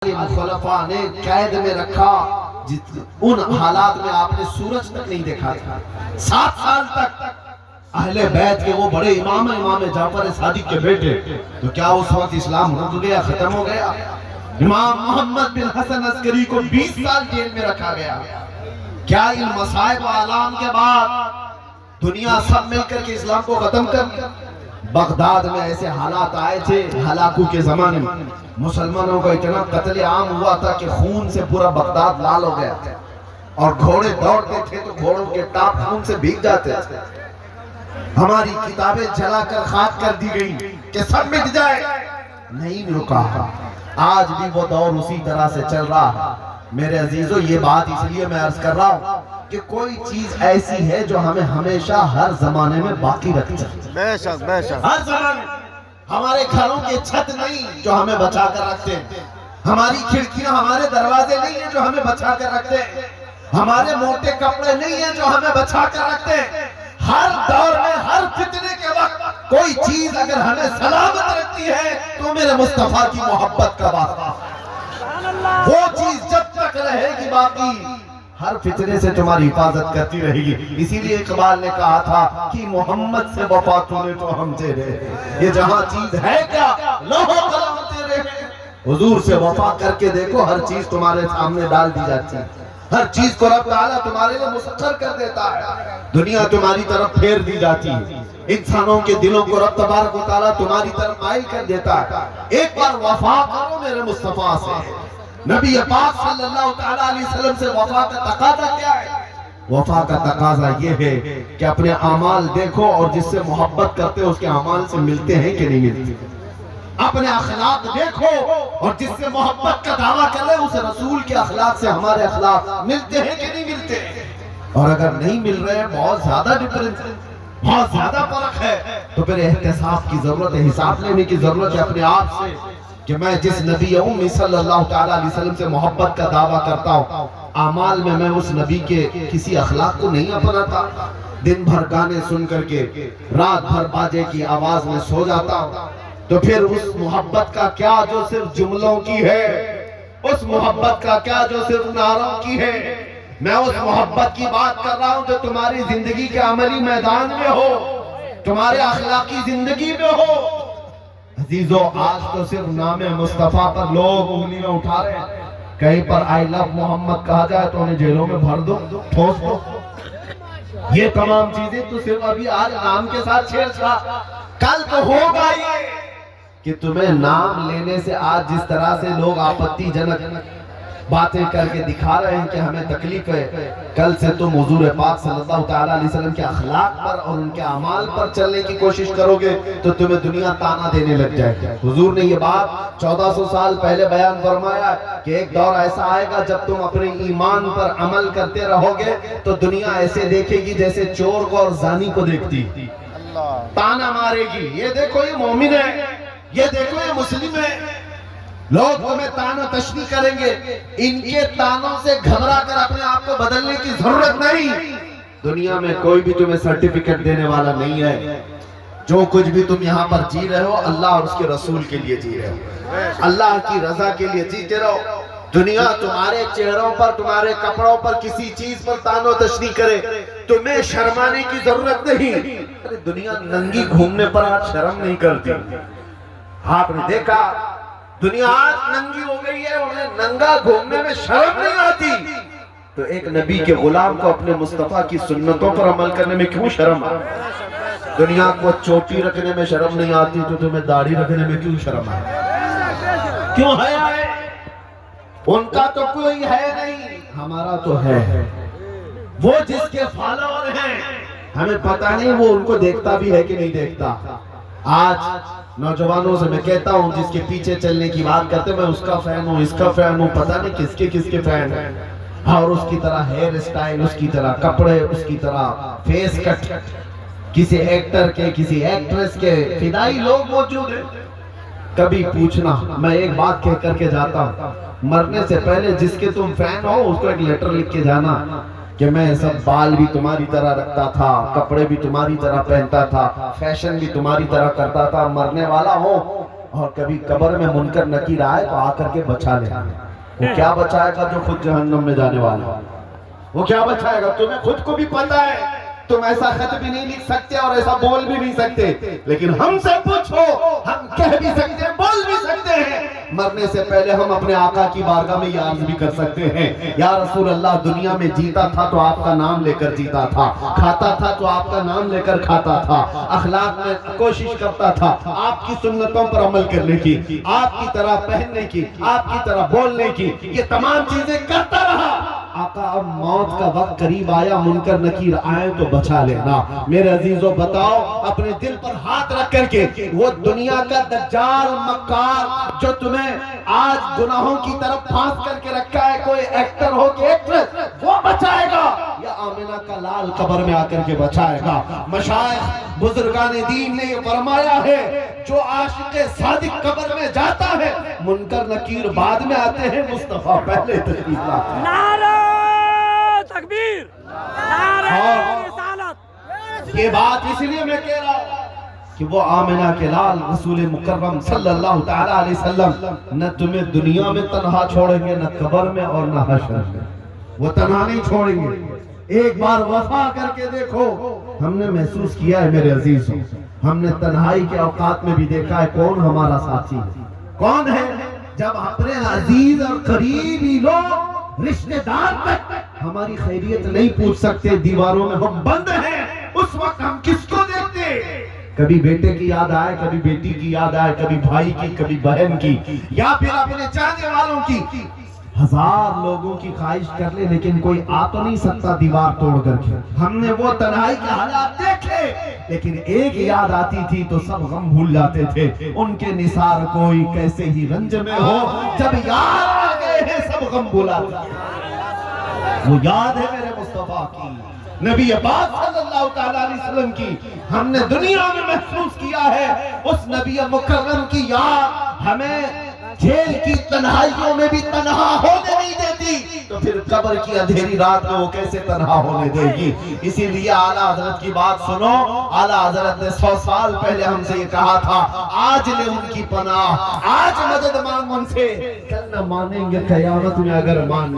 خلفاء نے قید میں رکھا، ان حالات میں آپ نے سورج تک نہیں دیکھا تھا۔ 7 سال تک اہل بیت کے وہ بڑے امام جعفر صادق کے بیٹے، تو کیا اس وقت اسلام رک گیا، ختم ہو گیا؟ امام محمد بن حسن عسکری کو 20 سال جیل میں رکھا گیا۔ کیا ان مصائب و آلام کے بعد دنیا سب مل کر کے اسلام کو ختم کر دیا؟ بغداد میں ایسے حالات آئے تھے ہلاکو کے زمانے میں، مسلمانوں کا اتنا قتل عام ہوا تھا کہ خون سے پورا بغداد لال ہو گیا تھا، اور گھوڑے دوڑتے تھے تو گھوڑوں کے ٹاپ خون سے بھیگ جاتے تھے۔ ہماری کتابیں جلا کر خاک کر دی گئی کہ سب مٹ جائے، نہیں رکا۔ آج بھی وہ دور اسی طرح سے چل رہا ہے۔ میرے عزیزو، یہ بات اس لیے میں عرض کر رہا ہوں کہ کوئی چیز ایسی ہے جو ہمیں ہمیشہ ہر زمانے میں باقی رکھتی ہے۔ بے شک بے شک۔ ہر زمانے ہمارے گھروں کے چھت نہیں جو ہمیں بچا کر رکھتے ہیں، ہماری کھڑکیاں ہمارے دروازے نہیں ہیں جو ہمیں بچا کر رکھتے ہیں، ہمارے موٹے کپڑے نہیں ہیں جو ہمیں بچا کر رکھتے ہیں۔ ہر دور میں ہر فتنے کے وقت کوئی چیز اگر ہمیں سلامت رکھتی ہے تو میرے مصطفیٰ کی محبت کا واسطہ ہے۔ وہ چیز جب تک رہے گی باقی، ہر فتنے سے تمہاری حفاظت کرتی رہے گی۔ اسی لیے اقبال نے کہا تھا کہ محمد سے وفا تو نے تو ہم تیرے، یہ جہاں چیز ہے کیا لوح و قلم تیرے۔ حضور سے وفا کر کے دیکھو، ہر چیز تمہارے سامنے ڈال دی جاتی ہے، ہر چیز کو رب تعالیٰ تمہارے لیے مسخر کر دیتا ہے، دنیا تمہاری طرف پھیر دی جاتی ہے، انسانوں کے دلوں کو رب تبارک و تعالیٰ تمہاری طرف مائل کر دیتا ہے۔ ایک بار وفا کرو میرے مصطفیٰ سے۔ نبی پاک صلی اللہ تعالیٰ علیہ وسلم سے وفا کا تقاضا کیا ہے؟ وفا کا تقاضا یہ ہے کہ اپنے اعمال دیکھو اور جس سے محبت کرتے ہو اس کے اعمال سے ملتے ہیں کہ نہیں ملتے۔ اپنے اخلاق دیکھو اور جس سے محبت کا دعویٰ کر رہے اس رسول کے اخلاق سے ہمارے اخلاق ملتے ہیں کہ نہیں ملتے۔ اور اگر نہیں مل رہے ہیں، بہت زیادہ ڈفرنس ہے، بہت زیادہ فرق ہے، تو پھر احتساب کی ضرورت ہے، حساب لینے کی ضرورت ہے اپنے آپ سے کہ میں جس نبی امی صلی اللہ تعالیٰ علیہ وسلم سے محبت کا دعویٰ کرتا ہوں، اعمال میں اس نبی کے کسی اخلاق کو نہیں اپناتا، دن بھر گانے سن کر کے رات بھر باجے کی آواز میں سو جاتا ہوں، تو پھر اس محبت کا کیا جو صرف جملوں کی ہے، اس محبت کا کیا جو صرف نعروں کی ہے۔ میں اس محبت کی بات کر رہا ہوں جو تمہاری زندگی کے عملی میدان میں ہو، تمہارے اخلاقی زندگی میں ہو۔ عزیزو، آج تو صرف نام مصطفیٰ پر لوگ انگلیاں اٹھا رہے ہیں، کہیں پر آئی لو محمد کہا جائے تو انہیں جیلوں میں بھر دو، ٹھوس دو۔ یہ تمام چیزیں تو صرف ابھی آج نام کے ساتھ چھیڑ چھاڑ، کل تو ہوگا یہ کہ تمہیں نام لینے سے آج جس طرح سے لوگ آپتی جنک باتیں کر کے دکھا رہے ہیں کہ ہمیں تکلیف ہے، کل سے تم حضور پاک صلی اللہ تعالیٰ علیہ وسلم کے اخلاق پر اور ان کے اعمال پر چلنے کی کوشش کرو گے تو تمہیں دنیا تانا دینے لگ جائے گی۔ حضور نے یہ بات 1400 سال پہلے بیان فرمایا کہ ایک دور ایسا آئے گا جب تم اپنے ایمان پر عمل کرتے رہو گے تو دنیا ایسے دیکھے گی جیسے چور کو اور زانی کو دیکھتی، تانا مارے گی، یہ دیکھو یہ مومن ہے، یہ دیکھو یہ مسلم ہے۔ لوگ تمہیں تانا تشنی کریں گے، ان کے تانوں سے گھبرا کر اپنے آپ کو بدلنے کی ضرورت نہیں۔ دنیا میں کوئی بھی تمہیں سرٹیفکیٹ دینے والا نہیں ہے، جو کچھ بھی تم یہاں پر جی رہے ہو اللہ اور اس کے رسول کے لیے جی رہے ہو، اللہ کی رضا کے لیے جیتے رہو۔ دنیا تمہارے چہروں پر، تمہارے کپڑوں پر کسی چیز پر تانو تشنی کرے، تمہیں شرمانے کی ضرورت نہیں۔ دنیا ننگی گھومنے پر آج شرم نہیں کرتی۔ آپ نے دیکھا دنیا آج ننگی ہو گئی ہے، انہیں ننگا گھومنے میں شرم نہیں آتی، تو ایک نبی کے غلام کو اپنے مصطفیٰ کی سنتوں پر عمل کرنے میں کیوں شرم آتی؟ دنیا کو چوٹی رکھنے میں شرم نہیں آتی تو تمہیں داڑھی رکھنے میں کیوں شرم آتی؟ کیوں ہے؟ ان کا تو کوئی ہے نہیں، ہمارا تو ہے۔ وہ جس کے فالوور ہیں ہمیں پتہ نہیں وہ ان کو دیکھتا بھی ہے کہ نہیں دیکھتا۔ آج نوجوانوں سے میں کہتا ہوں جس کے پیچھے چلنے کی بات کرتے میں اس کا فین ہوں، اس کا فین ہوں، پتہ نہیں کس کے فین ہیں، اور اس کی طرح ہیئر اسٹائل، اس کی طرح کپڑے، اس کی طرح فیس کٹ، کسی ایکٹر کے کسی ایکٹریس کے فدائی لوگ موجود ہیں۔ کبھی پوچھنا، میں ایک بات کہہ کر کے جاتا ہوں، مرنے سے پہلے جس کے تم فین ہو اس کو ایک لیٹر لکھ کے جانا کہ میں سب بال بھی تمہاری طرح رکھتا تھا، کپڑے بھی تمہاری طرح پہنتا تھا، فیشن بھی تمہاری طرح کرتا تھا، مرنے والا ہو اور کبھی قبر میں منکر نکیر آئے تو آ کر کے بچا لے. وہ کیا بچائے گا جو خود جہنم میں جانے والا؟ وہ کیا بچائے گا؟ تمہیں خود کو بھی پتا ہے تم ایسا خط بھی نہیں لکھ سکتے اور ایسا بول بھی نہیں سکتے، لیکن ہم سے پوچھو، ہم کہہ بھی سکتے ہیں، بول بھی سکتے ہیں. مرنے سے پہلے ہم اپنے آقا کی بارگاہ میں یہ عرض بھی کر سکتے ہیں، یا رسول اللہ، دنیا میں جیتا تھا تو آپ کا نام لے کر جیتا تھا، کھاتا تھا تو آپ کا نام لے کر کھاتا تھا، اخلاق میں کوشش کرتا تھا آپ کی سنتوں پر عمل کرنے کی، آپ کی طرح پہننے کی، آپ کی طرح بولنے کی، یہ تمام چیزیں کرتا رہا. آقا اب موت کا وقت قریب آیا، منکر نکیر آئے تو بچا لینا. میرے عزیزوں بتاؤ اپنے دل پر ہاتھ رکھ کر کے، وہ دنیا کا دجال مکار جو تمہیں آج گناہوں کی طرف پھانس کر کے رکھا ہے، کوئی ایکٹر ہو کہ ایکٹریس، وہ بچائے گا یا آمنہ کا لال قبر میں آ کر کے بچائے گا؟ مشائخ بزرگان دین نے یہ فرمایا ہے، جو عاشق صادق قبر میں جاتا ہے منکر نکیر بعد میں آتے ہیں، مصطفیٰ پہلے تشریف لاتے ہیں. نعرہ تکبیر، نعرہ رسالت. یہ بات اس لیے میں کہہ رہا ہوں کہ وہ آمنہ کے لال رسول مکرم صلی اللہ تعالیٰ علیہ وسلم نہ تمہیں دنیا میں تنہا چھوڑیں گے، نہ قبر میں اور نہ حشر میں. وہ تنہا نہیں چھوڑیں گے. ایک بار وفا کر کے دیکھو. ہم نے محسوس کیا ہے میرے عزیزوں، ہم نے تنہائی کے اوقات میں بھی دیکھا ہے کون ہمارا ساتھی ہے، کون ہے. جب اپنے عزیز اور قریبی لوگ، رشتہ دار تک ہماری خیریت نہیں پوچھ سکتے، دیواروں میں ہم بند ہیں، اس وقت ہم کس کو دیکھتے؟ کبھی بیٹے کی یاد آئے، کبھی بیٹی کی یاد آئے، کبھی بھائی کی، کبھی بہن کی، یا پھر اپنے چاہنے والوں کی. ہزار لوگوں کی خواہش کر لے لیکن کوئی آ تو نہیں سکتا دیوار توڑ کر کے. ہم نے وہ تنہائی کے حالات دیکھے، لیکن ایک یاد آتی تھی تو سب غم بھول جاتے تھے. ان کے نثار کوئی کیسے ہی رنج میں ہو، جب یار آ گئے ہیں سب غم بھولاتے ہیں. وہ یاد ہے میرے مصطفیٰ کی، نبی پاک صلی اللہ تعالیٰ علیہ وسلم کی. ہم نے دنیا میں محسوس کیا ہے اس نبی مکرم کی یاد ہمیں جیل کی تنہائیوں میں بھی تنہا ہونے نہیں دیتی، تو پھر قبر کی اندھیری رات میں وہ کیسے تنہا ہونے دے گی؟ اسی لیے اعلیٰ حضرت کی بات سنو. اعلیٰ حضرت نے 100 سال پہلے ہم سے یہ کہا تھا، آج لے ان کی پناہ، آج مدد مانگ ان سے، کل نہ مانیں گے قیامت میں اگر مان